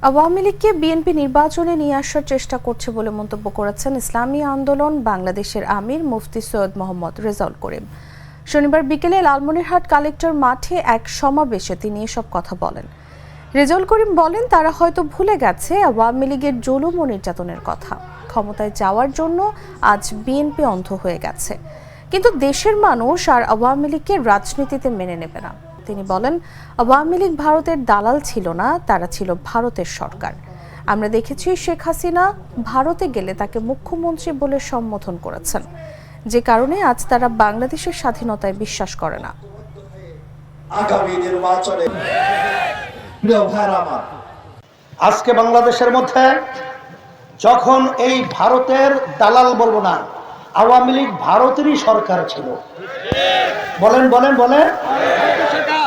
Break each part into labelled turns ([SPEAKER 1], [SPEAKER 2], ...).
[SPEAKER 1] আওয়ামী লীগকে বিএনপি নির্বাচনে নিয়ে আসার চেষ্টা করছে বলে মন্তব্য করেছেন ইসলামী আন্দোলন বাংলাদেশের আমির মুফতি সৈয়দ মোহাম্মদ রেজাউল করিম। শনিবার বিকেলে লালমনিরহাট কালেক্টর মাঠে এক সমাবেশে তিনি এসব কথা বলেন। রেজাউল করিম বলেন, তারা হয়তো ভুলে গেছে আওয়ামী লীগের জুলুম ও নির্যাতনের কথা। ক্ষমতায় যাওয়ার জন্য আজ বিএনপি অন্ধ হয়ে গেছে, কিন্তু দেশের মানুষ আর আওয়ামী লীগকে রাজনীতিতে মেনে নেবে না। তিনি বলেন, আওয়ামী লীগ ভারতের দালাল ছিল না, তারা ছিল ভারতের সরকার। আমরা দেখেছি শেখ হাসিনা ভারতে গেলে তাকে মুখ্যমন্ত্রী বলে সম্বোধন করেছেন, যে কারণে আজ তারা বাংলাদেশের স্বাধীনতায় বিশ্বাস করে না।
[SPEAKER 2] আগামী নির্বাচনে আজকে বাংলাদেশের মধ্যে যখন এই ভারতের দালাল বলবো না, আওয়ামী লীগ ভারতেরই সরকার ছিল। বলেন বলেন বলেন।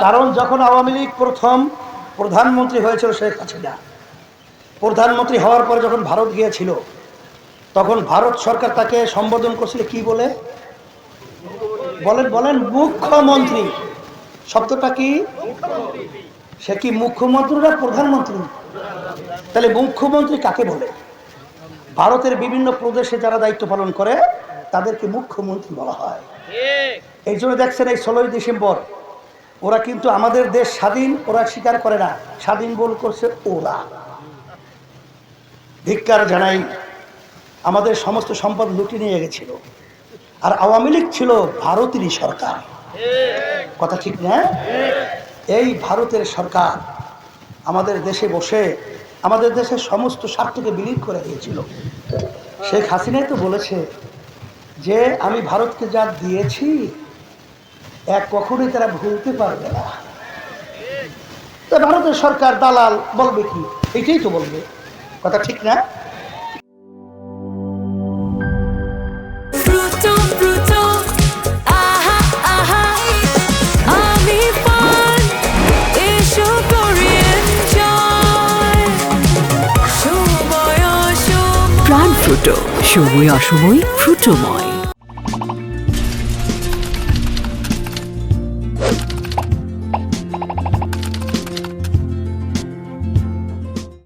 [SPEAKER 2] কারণ যখন আওয়ামী লীগ প্রথম প্রধানমন্ত্রী হয়েছিল শেখ হাসিনা, প্রধানমন্ত্রী হওয়ার পরে যখন ভারত গিয়েছিল, তখন ভারত সরকার তাকে সম্বোধন করছিল কি বলে? বলেন বলেন। মুখ্যমন্ত্রী। শব্দটা কি? সে কি মুখ্যমন্ত্রী না প্রধানমন্ত্রী? তাহলে মুখ্যমন্ত্রী কাকে বলে? ভারতের বিভিন্ন প্রদেশে যারা দায়িত্ব পালন করে তাদেরকে মুখ্যমন্ত্রী বলা হয়। এই জন্য দেখছেন এই 16ই ডিসেম্বর ওরা কিন্তু আমাদের দেশ স্বাধীন ওরা স্বীকার করে না, স্বাধীন বল করছে ওরা। ধিক্কার জানাই, আমাদের সমস্ত সম্পদ লুটে নিয়ে গেছিল। আর আওয়ামী লীগ ছিল ভারতেরই সরকার। কথা ঠিক না? এই ভারতের সরকার আমাদের দেশে বসে আমাদের দেশের সমস্ত স্বার্থকে বিলীন করে দিয়েছিল। শেখ হাসিনাই তো বলেছে যে আমি ভারতকে যা দিয়েছি এক কখনোই তারা ভুলতে পারবে না। তা ভারতের সরকার দালাল বলবে কি? এটাই তো বলবে। কথা ঠিক না?
[SPEAKER 3] প্রাণ ফ্রুটো, সময় অসময় ফ্রুটোময়।